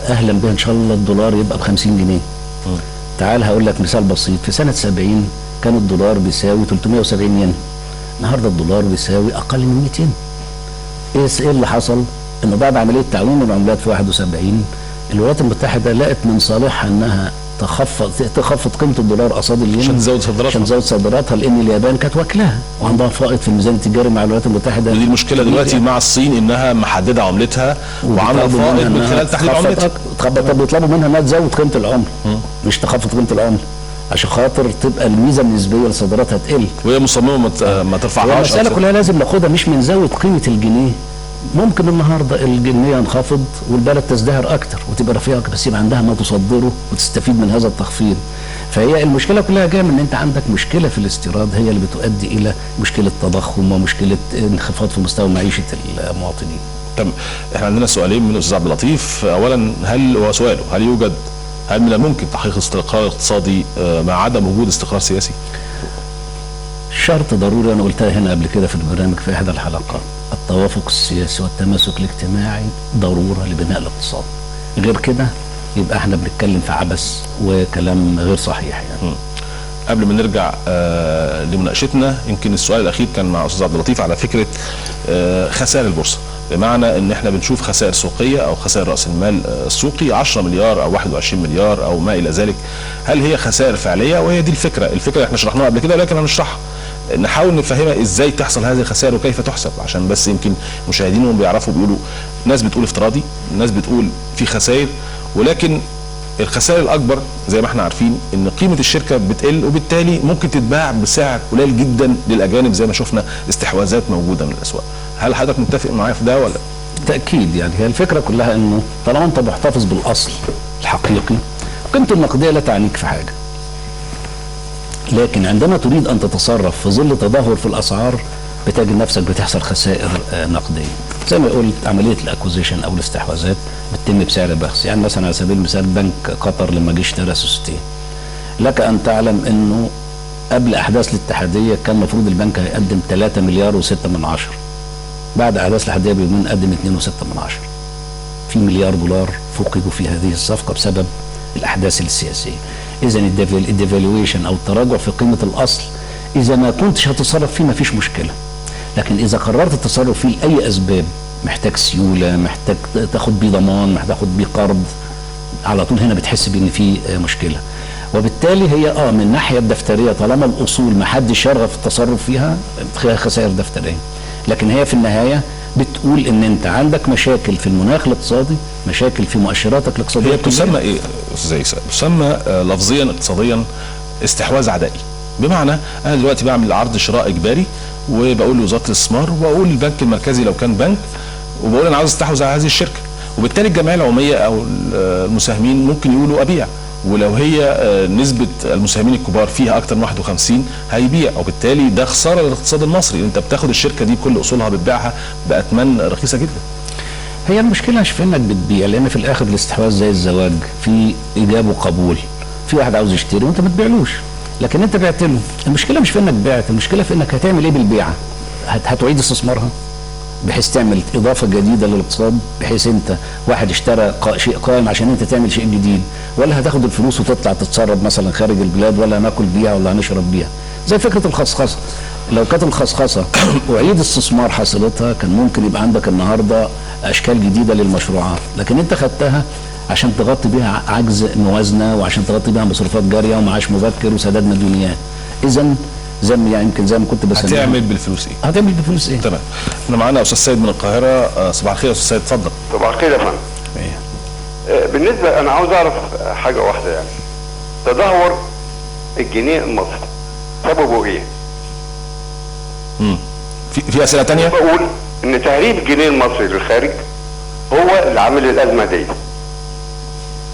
اهلا بها ان شاء الله الدولار يبقى ب 50 جنيه. تعال هقول لك مثال بسيط، في سنه 70 كان الدولار بيساوي 370 ين، النهارده الدولار بيساوي اقل من 200 ين. ايه اللي حصل؟ انه بعد عمليه تعويم العملات في 71 الولايات المتحده لقت من صالحها انها تخفض قيمه الدولار قصاد الين عشان تزود صادراتها، لان اليابان كانت واكلاها وعندها فائض في الميزان التجاري مع الولايات المتحده. ودي المشكله دلوقتي مع الصين انها محدده عملتها وعامله فائض من خلال تحديد عملتها. طب بيطلبوا منها انها تزود قيمه العمله مش تخفض قيمه العمله عشان خاطر تبقى الميزه النسبيه لصادراتها تقل، وهي مصممه ما ترفعهاش. المساله كلها لازم ناخدها مش من زاويه قيمه الجنيه. ممكن النهارده الجنيه ينخفض والبلد تزدهر اكتر وتبقى رفيعه اكتر، بس يبقى عندها ما تصدره وتستفيد من هذا التخفيض. فهي المشكله كلها جايه من ان انت عندك مشكله في الاستيراد هي اللي بتؤدي الى مشكله تضخم ومشكله انخفاض في مستوى معيشه المواطنين. طب احنا عندنا سؤالين من الاستاذ عبد اللطيف. اولا هل من الممكن تحقيق استقرار اقتصادي مع عدم وجود استقرار سياسي؟ شرط ضروري، انا قلتها هنا قبل كده في البرنامج في احدى الحلقات، التوافق السياسي والتماسك الاجتماعي ضروره لبناء الاقتصاد. غير كده يبقى احنا بنتكلم في عبث وكلام غير صحيح يعني. قبل ما نرجع لمناقشتنا، يمكن السؤال الاخير كان مع استاذ عبد اللطيف على فكره خسائر البورصه، بمعنى ان احنا بنشوف خسائر سوقيه او خسائر راس المال السوقي 10 مليار او 21 مليار او ما الى ذلك. هل هي خسائر فعليه؟ وهي دي الفكره احنا شرحناها قبل كده، لكن هنشرحها نحاول نفهمها ازاي تحصل هذه الخسائر وكيف تحسب، عشان بس يمكن مشاهدينهم بيعرفوا. بيقولوا ناس بتقول افتراضي، ناس بتقول في خسائر، ولكن الخسائر الاكبر زي ما احنا عارفين ان قيمه الشركه بتقل وبالتالي ممكن تتباع بسعر قليل جدا للاجانب زي ما شفنا استحواذات موجوده من الاسواق. هل حضرتك متفق معايا في ده ولا؟ تاكيد، يعني هي الفكره كلها انه طالما انت محتفظ بالاصل الحقيقي قيمته النقديه لا تعنيك في حاجه. لكن عندما تريد ان تتصرف في ظل تدهور في الاسعار بتجد نفسك بتحصل خسائر نقديه. زي ما قلت عمليه الاكوزيشن او الاستحواذات بتتم بسعر بخس، يعني مثلا على سبيل المثال بنك قطر لما جه اشترى سوستين، لك ان تعلم انه قبل احداث الاتحاديه كان المفروض البنك هيقدم 3 مليار و6 من عشرة، بعد احداث الاتحاديه بيومين قدم 2.6 من عشرة. في مليار دولار فقدوا في هذه الصفقه بسبب الاحداث السياسيه. اذا الديفالويشن او التراجع في قيمه الاصل اذا ما كنتش هتتصرف فيه ما فيش مشكله، لكن اذا قررت التصرف فيه لاي اسباب، محتاج سيوله، محتاج تاخد بيه ضمان، محتاج تاخد بيه قرض، على طول هنا بتحس بان في مشكله. وبالتالي هي من الناحيه الدفتريه طالما الاصول ما حدش يرغب في التصرف فيها خسائر دفتريه، لكن هي في النهايه بتقول ان انت عندك مشاكل في المناخ الاقتصادي، مشاكل في مؤشراتك الاقتصاديه. هي تسمى ايه استاذ عيسى؟ تسمى لفظيا اقتصاديا استحواذ عدائي، بمعنى انا دلوقتي بعمل عرض شراء اجباري وبقول لوزاره الاستثمار وبقول للبنك المركزي لو كان بنك وبقول انا عاوز استحوذ على هذه الشركه، وبالتالي الجمعيه العموميه او المساهمين ممكن يقولوا ابيع، ولو هي نسبه المساهمين الكبار فيها اكثر من 51 هيبيع، وبالتالي ده خساره للاقتصاد المصري. انت بتاخد الشركه دي كل اصولها بتبيعها باثمان رخيصه جدا. هي المشكله مش في انك بتبيع، لان في الاخر الاستحواذ زي الزواج في ايجاب وقبول، في واحد عاوز يشتري وانت ما تبيعلوش لكن انت بعت له. المشكله مش في انك بعت، المشكله في انك هتعمل ايه بالبيعه. هتعيد استثمارها بحيث تعمل اضافه جديده للاقتصاد، بحيث انت واحد اشترى شيء قائم عشان انت تعمل شيء جديد، ولا هتاخد الفلوس وتطلع تتسرب مثلا خارج البلاد، ولا هناكل بيها ولا هنشرب بيها. زي فكره الخصخصه، لو كانت الخصخصه اعيد استثمار حصيلتها كان ممكن يبقى عندك النهارده اشكال جديده للمشروعات، لكن انت خدتها عشان تغطي بيها عجز موازنه، وعشان تغطي بيها مصروفات جاريه ومعاش مبكر وسداد مديونيات. اذا زي يعني يمكن زي ما كنت بسميها هتعمل بالفلوس ايه؟ هتعمل بالفلوس ايه؟ تمام. احنا معانا استاذ سيد من القاهره. صباح الخير يا استاذ سيد، اتفضل. صباح الخير يا فندم. بالنسبه انا عاوز اعرف حاجه واحده، يعني تدهور الجنيه المصري سببه ايه؟ في اسئله ثانيه؟ بقول ان تهريب الجنيه المصري للخارج هو اللي عامل الازمه دي.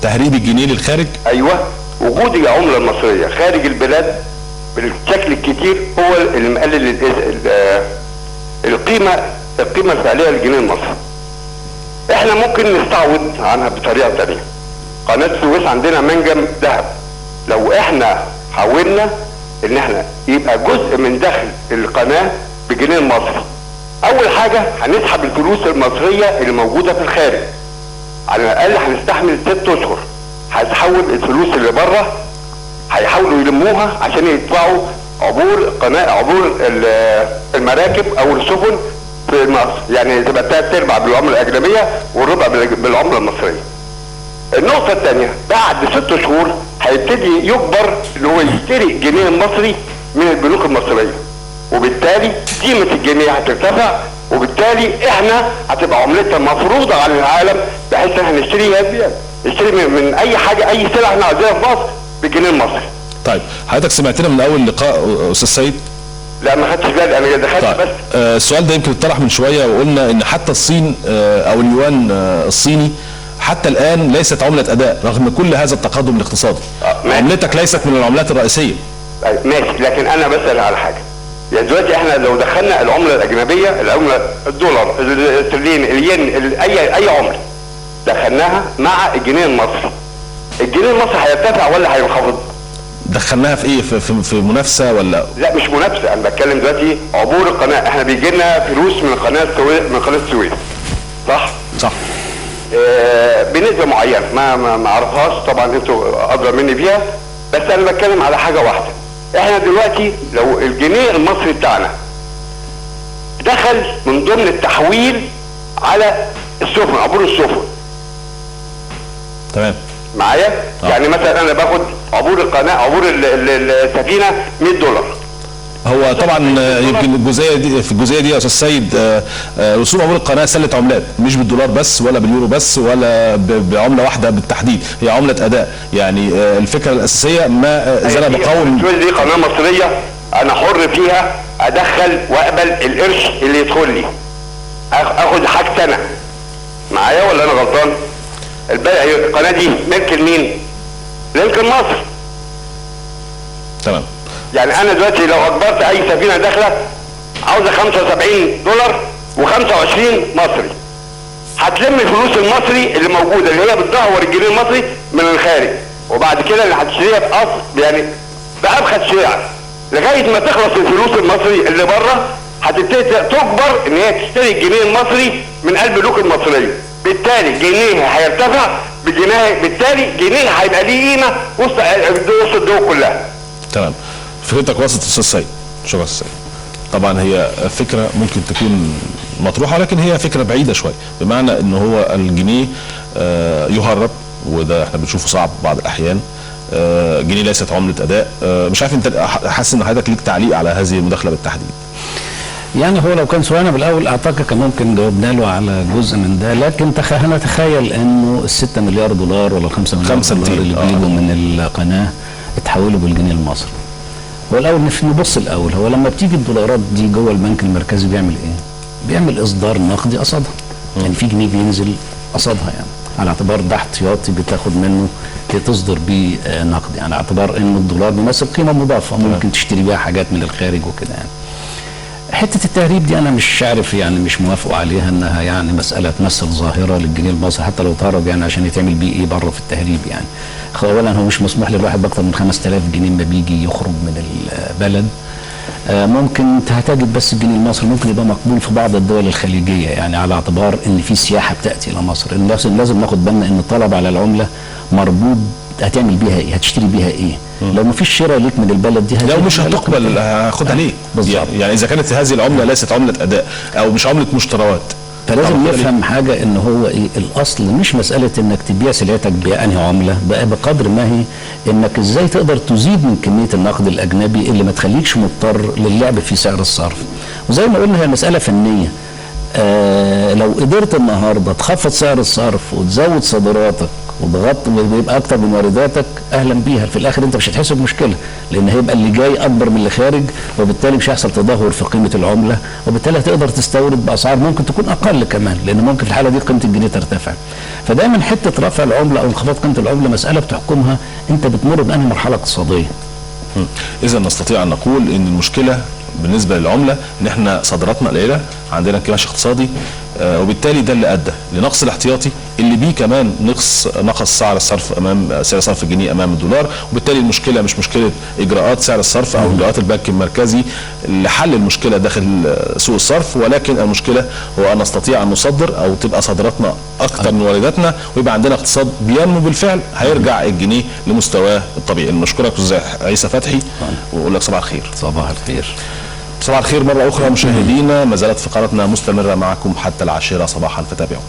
تهريب الجنيه للخارج؟ ايوه، وجود العمله المصريه خارج البلاد بالشكل الكتير هو اللي مقلل القيمه الفعليه للجنيه المصري. احنا ممكن نستعوض عنها بطريقه ثانيه. قناه السويس عندنا منجم ذهب، لو احنا حاولنا ان احنا يبقى جزء من دخل القناه بالجنيه المصري، اول حاجه هنسحب الفلوس المصريه اللي موجوده في الخارج، على الاقل هنستحمل 6 اشهر. هتحول الفلوس اللي بره هيحاولوا يلموها عشان يدفعوا عبور المراكب او السفن في مصر، يعني تبقى 3/4 بالعمله الاجنبيه والربع بالعمله المصريه. النقطه الثانيه، بعد 6 شهور هيبتدي يجبر ان هو يشتري الجنيه المصري من البنوك المصريه، وبالتالي قيمه الجنيه هترتفع، وبالتالي احنا هتبقى عملتنا مفروضه على العالم بحيث ان احنا نشتري من اي حاجه، اي سلعه احنا عايزينها في مصر بالجنيه المصري. طيب حضرتك سمعتنا من اول لقاء استاذ سيد؟ لا ما خدتش بالي، انا دخلت طيب. بس. السؤال ده يمكن اتطرح من شويه وقلنا ان حتى الصين او اليوان الصيني حتى الان ليست عمله اداء رغم كل هذا التقدم الاقتصادي. عملتك ليست من العملات الرئيسيه. ماشي، لكن انا بسال على حاجه. يعني دلوقتي احنا لو دخلنا العمله الاجنبيه، العمله الدولار، الاسترليني، الين، اي عمله دخلناها مع الجنيه المصري، الجنيه المصري هيرتفع ولا هينخفض؟ دخلناها في ايه؟ في منافسه ولا؟ لا مش منافسه، انا بتكلم دلوقتي عبور القناه. احنا بيجي لنا فلوس من قناه السويس، صح؟ صح. بنسبه معينه ما اعرفهاش طبعا، انتوا ادرى مني فيها، بس انا بتكلم على حاجه واحده. احنا دلوقتي لو الجنيه المصري بتاعنا دخل من ضمن التحويل على السفن، عبور السفن، تمام معايا؟ يعني مثلا انا باخد عبور القناه، عبور السفينه $100. هو طبعا يمكن الجزئيه دي يا استاذ سيد رسوم عبور القناه سله عملات، مش بالدولار بس ولا باليورو بس ولا بعمله واحده بالتحديد، هي عمله اداء. يعني الفكره الاساسيه ما زال بقوم دي قناه مصريه انا حر فيها، ادخل واقبل القرش اللي يدخل لي، اخد حاجه انا. معايا ولا انا غلطان؟ القناه دي ملك لمين؟ ملك مصر. تمام. يعني انا دلوقتي لو اجبرت اي سفينه داخله عاوزه $75 و25 مصري، هتلم الفلوس المصري اللي موجوده اللي هي بتدهور الجنيه المصري من الخارج، وبعد كده اللي هتشتريها باصل يعني بابخس سعر لغايه ما تخلص الفلوس المصري اللي بره، هتبتدي تجبر ان هي تشتري الجنيه المصري من قلب البنوك المصريه، بالتالي جنيها هيرتفع، بالتالي جنيها هيبقى ليه قيمه وسط الدول كلها. تمام. فكرتك وصلت استاذ سيد. شكرا استاذ سيد. طبعا هي فكره ممكن تكون مطروحه لكن هي فكره بعيده شويه، بمعنى ان هو الجنيه يهرب، وده احنا بنشوفه صعب بعض الاحيان. الجنيه ليست عمله اداء. مش عارف انت حاسس ان حضرتك ليك تعليق على هذه المداخله بالتحديد؟ يعني هو لو كان سؤالنا بالاول اعتقد كان ممكن جاوبنا له على جزء من ده، لكن هنتخيل انه ال$6 مليار ولا ال$5 مليار اللي بيجوا من القناه اتحولوا بالجنيه المصري. هو الاول نبص الاول، هو لما بتيجي الدولارات دي جوه البنك المركزي بيعمل ايه؟ بيعمل اصدار نقدي قصادها. يعني في جنيه بينزل قصادها، يعني على اعتبار ده احتياطي بتاخد منه تصدر بيه نقدي، على اعتبار انه الدولار بيمثل قيمه مضافه ممكن تشتري بيها حاجات من الخارج وكده. يعني حته التهريب دي انا مش عارف، يعني مش موافق عليها انها يعني مساله تمثل ظاهره للجنيه المصري حتى لو تهرب، يعني عشان يتعمل بيه ايه بره في التهريب؟ يعني اولا هو مش مسموح للواحد باكثر من 5000 جنيه ما بيجي يخرج من البلد. ممكن هتجد بس الجنيه المصري ممكن يبقى مقبول في بعض الدول الخليجيه، يعني على اعتبار ان في سياحه بتاتي الى مصر. لازم ناخد بالنا ان الطلب على العمله مربوط، هتعمل بيها ايه؟ هتشتري بيها ايه؟ لو ما فيش شراء ليك من البلد دي لو مش هتقبل هاخدها ليه؟ بالظبط. يعني اذا كانت هذه العمله ليست عمله اداء او مش عمله مشتريات، فلازم نفهم حاجه ان هو ايه الاصل، مش مساله انك تبيع سلعتك بانهي عمله بقى، بقدر ما هي انك ازاي تقدر تزيد من كميه النقد الاجنبي اللي ما تخليكش مضطر للعب في سعر الصرف. وزي ما قلنا هي مساله فنيه. لو قدرت النهارده تخفض سعر الصرف وتزود صادراتك وضغطت ويبقى اكتر من وارداتك، اهلا بيها. في الاخر انت مش هتحس بمشكله، لان هيبقى اللي جاي اكبر من اللي خارج، وبالتالي مش هيحصل تدهور في قيمه العمله، وبالتالي هتقدر تستورد باسعار ممكن تكون اقل كمان، لان ممكن في الحاله دي قيمه الجنيه ترتفع. فدايما حته رفع العمله او انخفاض قيمه العمله مساله بتحكمها انت بتمر بانهي مرحله اقتصاديه. اذا نستطيع ان نقول ان المشكله بالنسبه للعمله ان احنا صادراتنا قليله، عندنا انكماش اقتصادي، وبالتالي ده اللي ادى لنقص الاحتياطي اللي بيه كمان نقص سعر الصرف سعر صرف الجنيه امام الدولار. وبالتالي المشكله مش مشكله اجراءات سعر الصرف او اجراءات البنك المركزي لحل المشكله داخل سوق الصرف، ولكن المشكله هو ان نستطيع ان نصدر او تبقى صادراتنا اكثر من وارداتنا ويبقى عندنا اقتصاد بينمو بالفعل، هيرجع الجنيه لمستواه الطبيعي. نشكرك استاذ عيسى فتحي واقول لك صباح الخير. صباح الخير. صباح الخير مرة أخرى مشاهدينا، ما زالت فقرتنا مستمرة معكم حتى 10 صباحا فتابعوا.